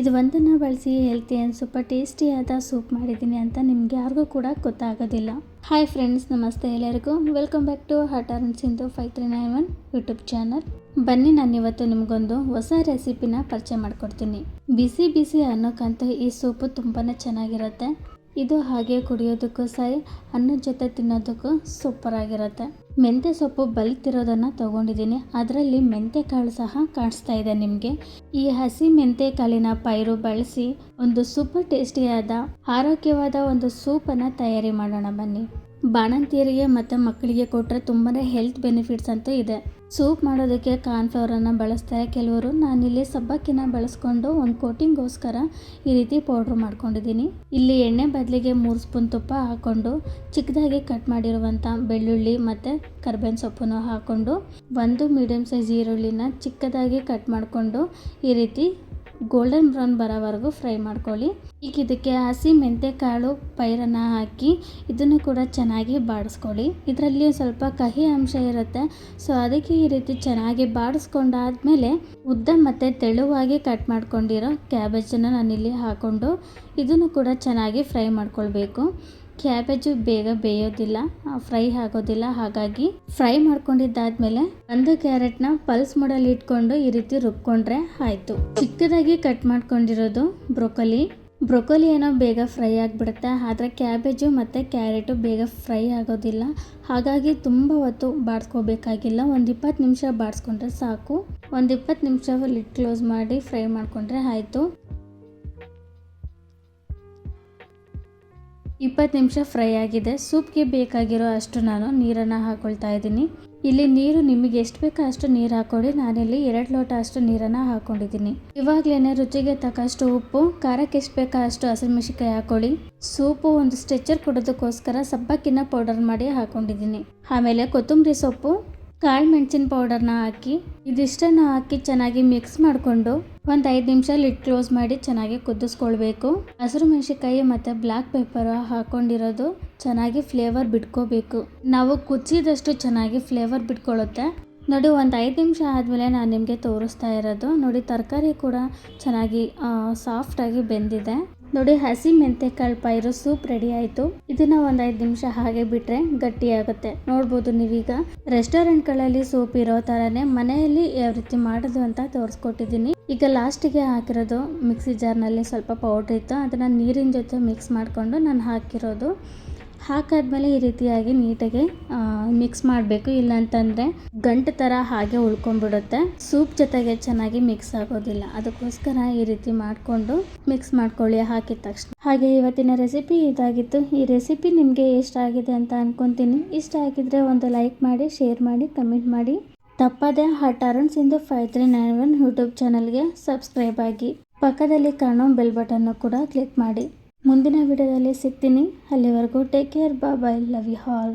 ಇದು ಒಂದನ್ನು ಬಳಸಿ ಹೆಲ್ತಿ ಆ್ಯಂಡ್ ಸೂಪರ್ ಟೇಸ್ಟಿಯಾದ ಸೂಪ್ ಮಾಡಿದ್ದೀನಿ ಅಂತ ನಿಮ್ಗೆ ಯಾರಿಗೂ ಕೂಡ ಗೊತ್ತಾಗೋದಿಲ್ಲ. ಹಾಯ್ ಫ್ರೆಂಡ್ಸ್, ನಮಸ್ತೆ ಎಲ್ಲರಿಗೂ. ವೆಲ್ಕಮ್ ಬ್ಯಾಕ್ ಟು ಹಟಾರನ್ ಸಿಂಧು 5391 ಯೂಟ್ಯೂಬ್ ಚಾನಲ್. ಬನ್ನಿ, ನಾನು ಇವತ್ತು ನಿಮಗೊಂದು ಹೊಸ ರೆಸಿಪಿನ ಪರಿಚಯ ಮಾಡಿಕೊಡ್ತೀನಿ. ಬಿಸಿ ಬಿಸಿ ಅನ್ನೋಕ್ಕಂತೂ ಈ ಸೂಪು ತುಂಬಾ ಚೆನ್ನಾಗಿರುತ್ತೆ. ಇದು ಹಾಗೆ ಕುಡಿಯೋದಕ್ಕೂ ಸರಿ, ಅನ್ನದ ಜೊತೆ ತಿನ್ನೋದಕ್ಕೂ ಸೂಪರ್ ಆಗಿರುತ್ತೆ. ಮೆಂತ್ಯ ಸೊಪ್ಪು ಬಲ್ತಿರೋದನ್ನು ತೊಗೊಂಡಿದ್ದೀನಿ. ಅದರಲ್ಲಿ ಮೆಂತ್ಯ ಕಾಳು ಸಹ ಕಾಣಿಸ್ತಾ ಇದೆ ನಿಮಗೆ. ಈ ಹಸಿ ಮೆಂತ್ಯ ಕಾಳಿನ ಪೈರು ಬಳಸಿ ಒಂದು ಸೂಪರ್ ಟೇಸ್ಟಿಯಾದ ಆರೋಗ್ಯವಾದ ಒಂದು ಸೂಪನ್ನು ತಯಾರಿ ಮಾಡೋಣ ಬನ್ನಿ. ಬಾಣಂತಿಯರಿಗೆ ಮತ್ತು ಮಕ್ಕಳಿಗೆ ಕೊಟ್ಟರೆ ತುಂಬಾ ಹೆಲ್ತ್ ಬೆನಿಫಿಟ್ಸ್ ಅಂತೂ ಇದೆ. ಸೂಪ್ ಮಾಡೋದಕ್ಕೆ ಕಾರ್ನ್ಫ್ಲವರನ್ನು ಬಳಸ್ತಾರೆ ಕೆಲವರು. ನಾನಿಲ್ಲಿ ಸಬ್ಬಕ್ಕಿನ ಬಳಸ್ಕೊಂಡು ಒಂದು ಕೋಟಿಂಗ್ಗೋಸ್ಕರ ಈ ರೀತಿ ಪೌಡ್ರ್ ಮಾಡ್ಕೊಂಡಿದ್ದೀನಿ. ಇಲ್ಲಿ ಎಣ್ಣೆ ಬದಲಿಗೆ 3 ಸ್ಪೂನ್ ತುಪ್ಪ ಹಾಕ್ಕೊಂಡು ಚಿಕ್ಕದಾಗಿ ಕಟ್ ಮಾಡಿರುವಂಥ ಬೆಳ್ಳುಳ್ಳಿ ಮತ್ತು ಕರ್ಬೇವಿನ ಸೊಪ್ಪನ್ನು ಹಾಕ್ಕೊಂಡು ಒಂದು ಮೀಡಿಯಮ್ ಸೈಜ್ ಈರುಳ್ಳಿನ ಚಿಕ್ಕದಾಗಿ ಕಟ್ ಮಾಡಿಕೊಂಡು ಈ ರೀತಿ ಗೋಲ್ಡನ್ ಬ್ರೌನ್ ಬರೋವರೆಗೂ ಫ್ರೈ ಮಾಡ್ಕೊಳ್ಳಿ. ಈಗ ಇದಕ್ಕೆ ಹಸಿ ಮೆಂತ್ಯ ಕಾಳು ಪೈರನ್ನು ಹಾಕಿ ಇದನ್ನು ಕೂಡ ಚೆನ್ನಾಗಿ ಬಾಡಿಸ್ಕೊಳ್ಳಿ. ಇದರಲ್ಲಿ ಸ್ವಲ್ಪ ಕಹಿ ಅಂಶ ಇರುತ್ತೆ, ಸೊ ಅದಕ್ಕೆ ಈ ರೀತಿ ಚೆನ್ನಾಗಿ ಬಾಡಿಸ್ಕೊಂಡಾದ್ಮೇಲೆ ಉದ್ದ ಮತ್ತು ತೆಳುವಾಗಿ ಕಟ್ ಮಾಡ್ಕೊಂಡಿರೋ ಕ್ಯಾಬೇಜನ್ನು ನಾನಿಲ್ಲಿ ಹಾಕ್ಕೊಂಡು ಇದನ್ನು ಕೂಡ ಚೆನ್ನಾಗಿ ಫ್ರೈ ಮಾಡ್ಕೊಳ್ಬೇಕು. ಕ್ಯಾಬೇಜು ಬೇಗ ಬೇಯೋದಿಲ್ಲ, ಫ್ರೈ ಆಗೋದಿಲ್ಲ. ಹಾಗಾಗಿ ಫ್ರೈ ಮಾಡ್ಕೊಂಡಿದ್ದಾದ್ಮೇಲೆ ಒಂದು ಕ್ಯಾರೆಟ್ನ ಪಲ್ಸ್ ಮೋಡಲ್ಲಿ ಇಟ್ಕೊಂಡು ಈ ರೀತಿ ರುಬ್ಕೊಂಡ್ರೆ ಆಯಿತು. ಚಿಕ್ಕದಾಗಿ ಕಟ್ ಮಾಡ್ಕೊಂಡಿರೋದು ಬ್ರೊಕೊಲಿ ಏನೋ ಬೇಗ ಫ್ರೈ ಆಗಿಬಿಡುತ್ತೆ, ಆದರೆ ಕ್ಯಾಬೇಜು ಮತ್ತು ಕ್ಯಾರೆಟು ಬೇಗ ಫ್ರೈ ಆಗೋದಿಲ್ಲ. ಹಾಗಾಗಿ ತುಂಬ ಹೊತ್ತು ಬಾಡಿಸ್ಕೋಬೇಕಾಗಿಲ್ಲ, ಒಂದು 20 ನಿಮಿಷ ಬಾಡಿಸ್ಕೊಂಡ್ರೆ ಸಾಕು. ಒಂದು 20 ನಿಮಿಷ ಲಿಡ್ ಕ್ಲೋಸ್ ಮಾಡಿ ಫ್ರೈ ಮಾಡಿಕೊಂಡ್ರೆ ಆಯಿತು. 20 ನಿಮಿಷ ಫ್ರೈ ಆಗಿದೆ. ಸೂಪ್ಗೆ ಬೇಕಾಗಿರೋ ಅಷ್ಟು ನಾನು ನೀರನ್ನು ಹಾಕ್ಕೊಳ್ತಾ ಇದ್ದೀನಿ. ಇಲ್ಲಿ ನೀರು ನಿಮಗೆ ಎಷ್ಟು ಬೇಕೋ ಅಷ್ಟು ನೀರು ಹಾಕ್ಕೊಳ್ಳಿ. ನಾನಿಲ್ಲಿ 2 ಲೋಟ ಅಷ್ಟು ನೀರನ್ನು ಹಾಕ್ಕೊಂಡಿದ್ದೀನಿ. ಇವಾಗಲೇ ರುಚಿಗೆ ತಕ್ಕಷ್ಟು ಉಪ್ಪು, ಖಾರಕ್ಕೆ ಎಷ್ಟು ಬೇಕೋ ಅಷ್ಟು ಹಸಿಮೆಣಸಿನಕಾಯಿ ಹಾಕ್ಕೊಳ್ಳಿ. ಸೂಪು ಒಂದು ಸ್ಟ್ರೆಚರ್ ಕೊಡೋದಕ್ಕೋಸ್ಕರ ಸಬ್ಬಕ್ಕಿನ ಪೌಡರ್ ಮಾಡಿ ಹಾಕ್ಕೊಂಡಿದ್ದೀನಿ. ಆಮೇಲೆ ಕೊತ್ತಂಬರಿ ಸೊಪ್ಪು, ಕಾಳು ಮೆಣಸಿನ ಪೌಡರ್ನ ಹಾಕಿ ಇದಿಷ್ಟನ್ನು ಹಾಕಿ ಚೆನ್ನಾಗಿ ಮಿಕ್ಸ್ ಮಾಡಿಕೊಂಡು ಒಂದು 5 ನಿಮಿಷ ಲಿಡ್ ಕ್ಲೋಸ್ ಮಾಡಿ ಚೆನ್ನಾಗಿ ಕುದಿಸ್ಕೊಳ್ಬೇಕು. ಹಸಿರು ಮೆಣಸಿನಕಾಯಿ ಮತ್ತು ಬ್ಲ್ಯಾಕ್ ಪೆಪ್ಪರ್ ಹಾಕ್ಕೊಂಡಿರೋದು ಚೆನ್ನಾಗಿ ಫ್ಲೇವರ್ ಬಿಟ್ಕೋಬೇಕು. ನಾವು ಕುದಿಸಿದಷ್ಟು ಚೆನ್ನಾಗಿ ಫ್ಲೇವರ್ ಬಿಟ್ಕೊಳ್ಳುತ್ತೆ ನೋಡಿ. ಒಂದು 5 ನಿಮಿಷ ಆದಮೇಲೆ ನಾನು ನಿಮಗೆ ತೋರಿಸ್ತಾ ಇರೋದು ನೋಡಿ, ತರಕಾರಿ ಕೂಡ ಚೆನ್ನಾಗಿ ಸಾಫ್ಟಾಗಿ ಬೆಂದಿದೆ ನೋಡಿ. ಹಸಿ ಮೆಂತ್ಯಕಾಳು ಪೈರು ಸೂಪ್ ರೆಡಿ ಆಯಿತು. ಇದನ್ನ ಒಂದು 5 ನಿಮಿಷ ಹಾಗೆ ಬಿಟ್ಟರೆ ಗಟ್ಟಿಯಾಗುತ್ತೆ. ನೋಡ್ಬೋದು ನೀವೀಗ ರೆಸ್ಟೋರೆಂಟ್ಗಳಲ್ಲಿ ಸೂಪ್ ಇರೋ ಥರನೇ ಮನೆಯಲ್ಲಿ ಯಾವ ರೀತಿ ಮಾಡೋದು ಅಂತ ತೋರಿಸ್ಕೊಟ್ಟಿದ್ದೀನಿ. ಈಗ ಲಾಸ್ಟಿಗೆ ಹಾಕಿರೋದು ಮಿಕ್ಸಿ ಜಾರ್ನಲ್ಲಿ ಸ್ವಲ್ಪ ಪೌಡ್ರ್ ಇತ್ತು, ಅದನ್ನು ನೀರಿನ ಜೊತೆ ಮಿಕ್ಸ್ ಮಾಡಿಕೊಂಡು ನಾನು ಹಾಕಿರೋದು. ಹಾಕಾದ್ಮೇಲೆ ಈ ರೀತಿಯಾಗಿ ನೀಟಾಗಿ ಮಿಕ್ಸ್ ಮಾಡಬೇಕು, ಇಲ್ಲಾಂತಂದರೆ ಗಂಟು ಥರ ಹಾಗೆ ಉಳ್ಕೊಂಡ್ಬಿಡುತ್ತೆ. ಸೂಪ್ ಜೊತೆಗೆ ಚೆನ್ನಾಗಿ ಮಿಕ್ಸ್ ಆಗೋದಿಲ್ಲ, ಅದಕ್ಕೋಸ್ಕರ ಈ ರೀತಿ ಮಾಡಿಕೊಂಡು ಮಿಕ್ಸ್ ಮಾಡ್ಕೊಳ್ಳಿ ಹಾಕಿದ ತಕ್ಷಣ. ಹಾಗೆ ಇವತ್ತಿನ ರೆಸಿಪಿ ಇದಾಗಿತ್ತು. ಈ ರೆಸಿಪಿ ನಿಮಗೆ ಇಷ್ಟ ಆಗಿದೆ ಅಂತ ಅನ್ಕೊತೀನಿ. ಇಷ್ಟ ಆಗಿದ್ರೆ ಒಂದು ಲೈಕ್ ಮಾಡಿ, ಶೇರ್ ಮಾಡಿ, ಕಮೆಂಟ್ ಮಾಡಿ. ತಪ್ಪದೆ ಹಟಾರನ್ ಸಿಂಧು 5391 ಯೂಟ್ಯೂಬ್ ಚಾನಲ್ಗೆ ಸಬ್ಸ್ಕ್ರೈಬ್ ಆಗಿ, ಪಕ್ಕದಲ್ಲಿ ಕಾಣೋ ಬೆಲ್ ಬಟನ್ನು ಕೂಡ ಕ್ಲಿಕ್ ಮಾಡಿ. ಮುಂದಿನ ವಿಡಿಯೋದಲ್ಲಿ ಸಿಗ್ತೀನಿ. ಅಲ್ಲಿವರೆಗೂ take care, bye, love you all.